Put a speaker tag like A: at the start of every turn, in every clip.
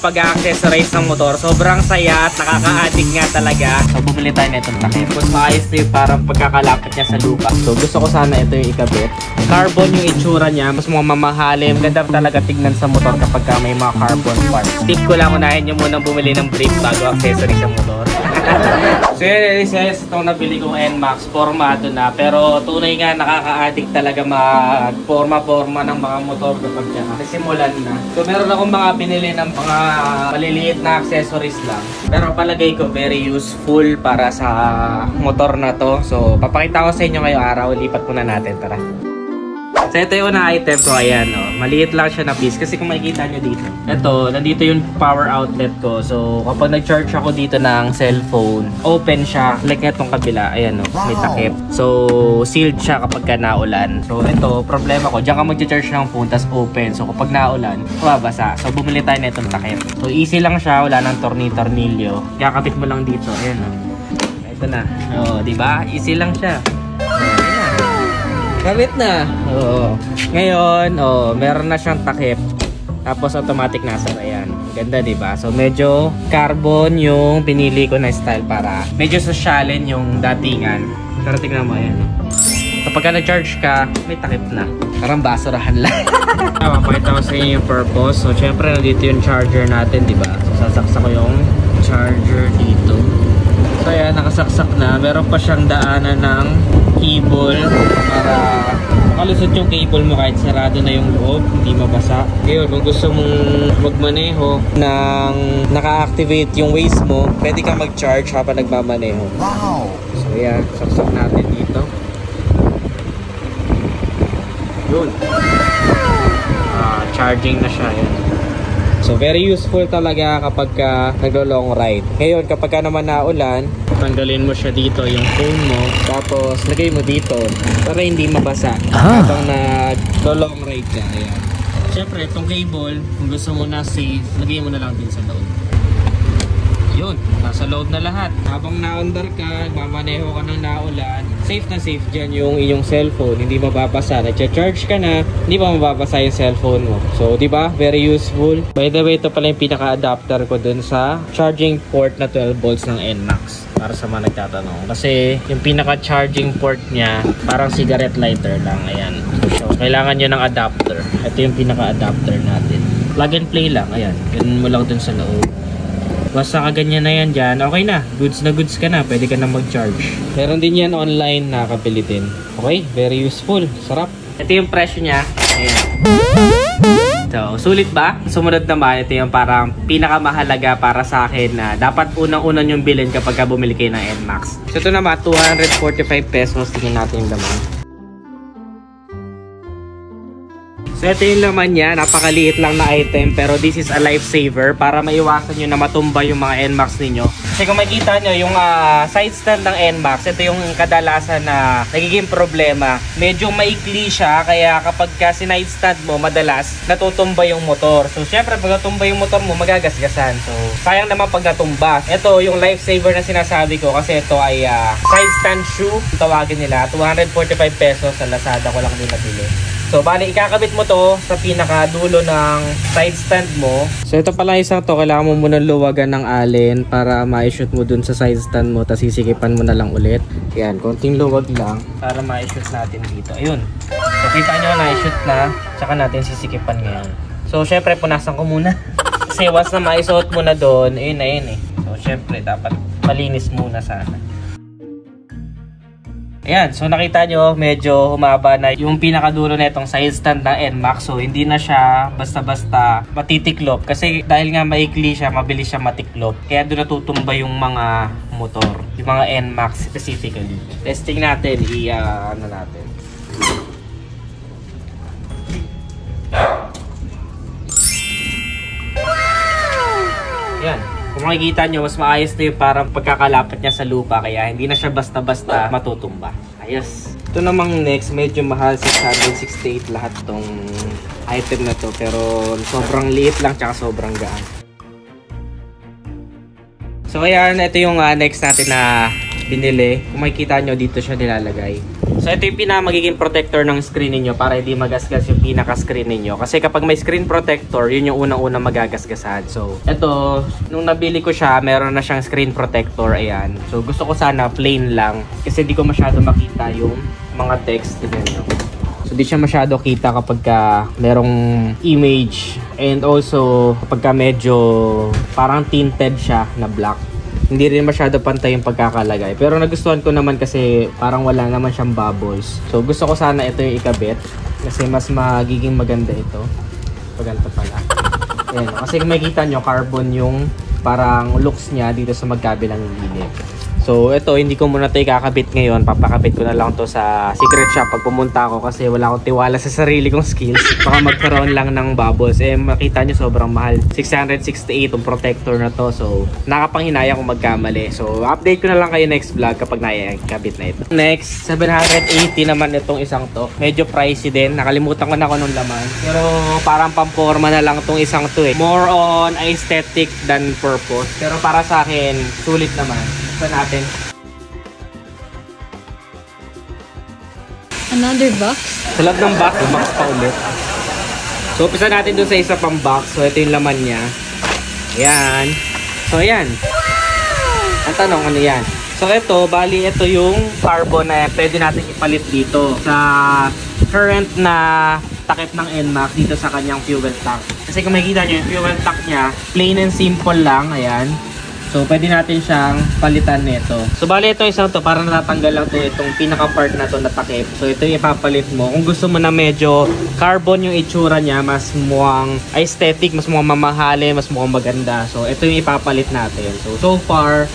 A: pag-accessorize ng motor. Sobrang saya at nakaka-addict nga talaga. So bumili tayo na itong takip. Mas maayos na yung parang pagkakalapit niya sa lupa. So gusto ko sana ito yung ikabit. Carbon yung itsura niya. Mas mga mamahalim. Ganda talaga tignan sa motor kapag may mga carbon parts. Tip ko lang, unahin nyo munang bumili ng brake bago accessory sa motor. So yun, itong nabili kong NMAX. Formado na. Pero tunay nga nakaka-addict talaga mag-forma-forma ng mga motor kapag yan. Kasi simulan na. So meron akong mga binili ng mga maliliit na accessories lang. Pero palagay ko very useful para sa motor na to. So papakita ko sa inyo ngayong araw. Lipat muna natin. Tara. So ito yung una item ko. Ayan o. Maliit lang siya na piece. Kasi kung makikita nyo dito. Ito, nandito yung power outlet ko. So kapag nag-charge ako dito ng cellphone, open siya. Like itong kabila. Ayan o. May takip. So sealed siya kapag ka naulan. So ito, problema ko. Diyan ka mag-charge ng phone, tas open. So kapag naulan, mababasa. So bumili tayo na itong takip. So easy lang siya. Wala nang tornilyo. Kakapit mo lang dito. Ayan o. Ito na. O, diba? Easy lang siya. Kabit na. Oo. Ngayon, meron na siyang takip. Tapos automatic nasa. Ayan. Ganda, 'di ba? So medyo carbon yung pinili ko na style para medyo sosyalin yung datingan. Pero tingnan mo, ayan. Kapag na-charge ka, may takip na. Parang basurahan lang. Mapakita ko sa inyo yung purpose. So syempre nandito yung charger natin, 'di ba? So sasaksak ko yung charger dito. So ayan, nakasaksak na. Meron pa siyang daanan ng cable para makalusot yung cable mo kahit sarado na yung loob, hindi mabasa. Ngayon, kung gusto mong magmaneho nang naka-activate yung Waze mo, pwede kang mag-charge habang nagmamaneho. Wow! So ayan, saksak natin dito. Yun. Charging na siya. Yan. So very useful talaga kapag naglo-long ride. Ngayon kapag naman naulan, tanggalin mo siya dito yung phone mo, tapos lagay mo dito para hindi mabasa habang naglo-long ride ka. Ayan. Siyempre itong cable, kung gusto mo na safe, lagay mo na lang din sa loob. Yun, nasa load na lahat. Habang na-under ka, mamaneho ka ng naulan, safe na safe dyan yung iyong cellphone. Hindi mababasa. Nag-charge ka na, hindi pa mababasa yung cellphone mo. So, di ba? Very useful. By the way, ito pala yung pinaka-adapter ko dun sa charging port na 12 volts ng NMAX. Para sa mga nagtatanong. Kasi yung pinaka-charging port niya, parang cigarette lighter lang. Ayan. So, kailangan nyo ng adapter. Ito yung pinaka-adapter natin. Plug and play lang. Ayan. Ganun mo lang dun sa loob. Basta kaganyan na yan dyan, okay na. Goods na goods ka na. Pwede ka na mag-charge. Meron din yan online na kapilitin. Okay? Very useful. Sarap. Ito yung presyo niya. Ayan. So, sulit ba? Sumunod naman, ito yung parang pinakamahalaga para sa akin na dapat unang-unang yung bilhin kapag bumili kayo ng NMAX. So, ito naman, 245 pesos. Tingnan natin yung laman. So ito yung laman niya, napakaliit lang na item pero this is a lifesaver para maiwasan nyo na matumba yung mga NMAX ninyo. Kasi kung makikita nyo yung side stand ng NMAX, ito yung kadalasan na nagiging problema. Medyo maikli siya kaya kapag sinide stand mo, madalas natutumba yung motor. So syempre pag natumba yung motor mo, magagasgasan. So sayang naman pag natumba. Ito yung lifesaver na sinasabi ko kasi ito ay side stand shoe. Tawagin nila, 245 pesos sa Lazada ko lang din nabili. So, bali, ikakabit mo to sa pinakadulo ng side stand mo. So, ito pala isang to. Kailangan mo muna luwagan ng allen para ma-shoot mo dun sa side stand mo. Tapos sisikipan mo na lang ulit. Yan, konting luwag lang para ma-shoot natin dito. Ayun. So, kita nyo na-shoot na. Tsaka natin sisikipan ngayon. So, syempre, punasan ko muna. Kasi once na ma-suot mo na dun, ayun na yun eh. So, syempre, dapat malinis muna sana. Ayan, so nakita nyo, medyo humaba na yung pinakadulo na itong side stand na NMAX. So, hindi na siya basta-basta matitiklop. Kasi dahil nga maikli siya, mabilis siya matiklop. Kaya doon natutumba yung mga motor. Yung mga NMAX specifically. Testing natin, ano natin. Ayan. Kung makikita nyo, mas maayos na yung parang pagkakalapit niya sa lupa. Kaya hindi na siya basta-basta matutumba. Ayos. Ito namang next, medyo mahal. 668 lahat tong item na to. Pero sobrang liit lang tsaka sobrang gaan. So ayan, ito yung next natin na binili. Kung makikita nyo, dito siya nilalagay. So ito yung magiging protector ng screen niyo para hindi magasgas yung pinaka-screen niyo. Kasi kapag may screen protector, yun yung unang-unang magagasgasan. So ito, nung nabili ko siya, meron na siyang screen protector. Ayan. So gusto ko sana plain lang kasi di ko masyado makita yung mga text. Tignan nyo. So di siya masyado kita kapag merong image. And also kapag medyo parang tinted siya na black. Hindi rin masyado pantay yung pagkakalagay. Pero nagustuhan ko naman kasi parang wala naman siyang bubbles. So gusto ko sana ito yung ikabit. Kasi mas magiging maganda ito. Paganto pala. Ayan. Kasi kung makikita nyo, carbon yung parang looks niya dito sa magkabilang gilid. So ito, hindi ko muna ito ikakabit ngayon. Papakabit ko na lang to sa secret shop pag pumunta ako kasi wala akong tiwala sa sarili kong skills. Baka magkaroon lang ng bubbles. Eh makita nyo sobrang mahal. 668 yung protector na to. So nakapanghinaya kung magkamali. So update ko na lang kayo next vlog kapag nakikabit na ito. Next, 780 naman itong isang to. Medyo pricey din. Nakalimutan ko na kung anong laman. Pero parang pamporma na lang itong isang to eh. More on aesthetic than purpose. Pero para sa akin, sulit naman. Sa natin.
B: Another box?
A: Sa loob ng box pa ulit. So, umpisa natin dun sa isa pang box. So, ito yung laman niya. Ayan. So, ayan. Wow! Ang tanong, ano yan? So, ito, bali, ito yung carbon na pwede natin ipalit dito sa current na takip ng NMAX dito sa kanyang fuel tank. Kasi kung makikita nyo, yung fuel tank niya, plain and simple lang. Ayan. So, pwede natin siyang palitan nito. So, bali ito isang to, para natatanggal lang to itong pinaka-part na to na takip. So, ito yung ipapalit mo. Kung gusto mo na medyo carbon yung itsura niya, mas mukhang aesthetic, mas mukhang mamahali, mas mukhang maganda. So, ito yung ipapalit natin. So far,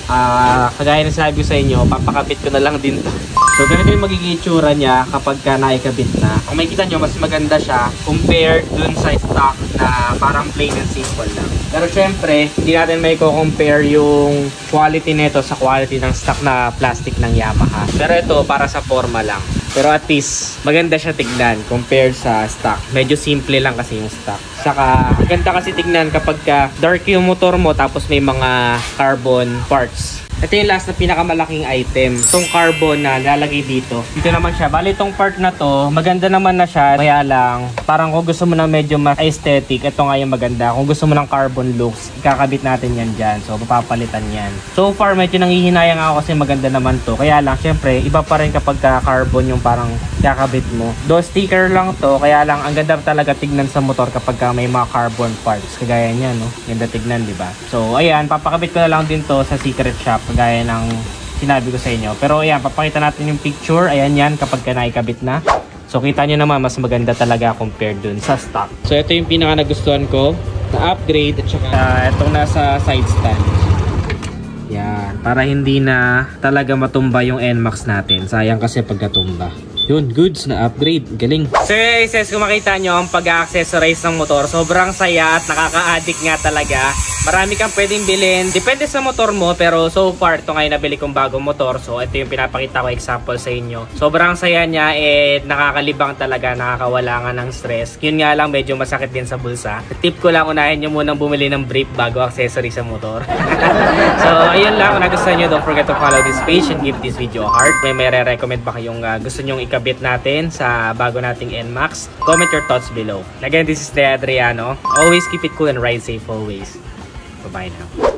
A: kagaya na sabi ko sa inyo, papakabit ko na lang din to. So, ganito yung magiging itsura niya kapag naikabit na. Kung makikita nyo, mas maganda siya compared dun sa stock na parang plain and simple lang. Pero syempre, hindi natin may compare yung quality nito sa quality ng stock na plastic ng Yamaha. Pero ito, para sa forma lang. Pero at least, maganda siya tignan compared sa stock. Medyo simple lang kasi yung stock. Saka, maganda kasi tignan kapag dark yung motor mo tapos may mga carbon parts. Ito yung last na pinakamalaking item. Itong carbon na lalagay dito. Dito naman siya. Bali itong part na to, maganda naman na siya. Kaya lang, parang kung gusto mo na medyo mas aesthetic, ito nga yung maganda. Kung gusto mo ng carbon looks, ikakabit natin yan dyan. So, papapalitan yan. So far, medyo nangihinayang ako kasi maganda naman to. Kaya lang, syempre, iba pa rin kapag carbon yung parang kakabit mo. Do sticker lang to. Kaya lang, ang ganda talaga tignan sa motor kapag may mga carbon parts. Kagaya niya, no? Ganda tignan, di ba? So, ayan, papakabit ko na lang din to sa secret shop. Gaya ng sinabi ko sa inyo. Pero ayan, papakita natin yung picture. Ayan yan kapag naikabit na. So kita nyo naman, mas maganda talaga compared dun sa stock. So ito yung pinaka nagustuhan ko na upgrade. At saka itong nasa side stand. Yan. Para hindi na talaga matumba yung NMAX natin. Sayang kasi pagkatumba. Yun, goods na upgrade. Galing. So guys, kung makita nyo ang pag-accessorize ng motor, sobrang saya at nakaka-addict nga talaga. Marami kang pwedeng bilhin. Depende sa motor mo, pero so far, ito ngayon nabili kong bagong motor. So ito yung pinapakita ko example sa inyo. Sobrang saya niya at nakakalibang talaga, nakakawala nga ng stress. Yun nga lang, medyo masakit din sa bulsa. Tip ko lang, unahin nyo munang bumili ng brief bago accessory sa motor. So ayun lang, kung nagustuhan nyo, don't forget to follow this page and give this video a heart. May re-recommend ba kayong gusto nyong ikabit natin sa bago nating NMAX? Comment your thoughts below. Again, this is Adriano. Always keep it cool and ride safe always. Bye-bye now.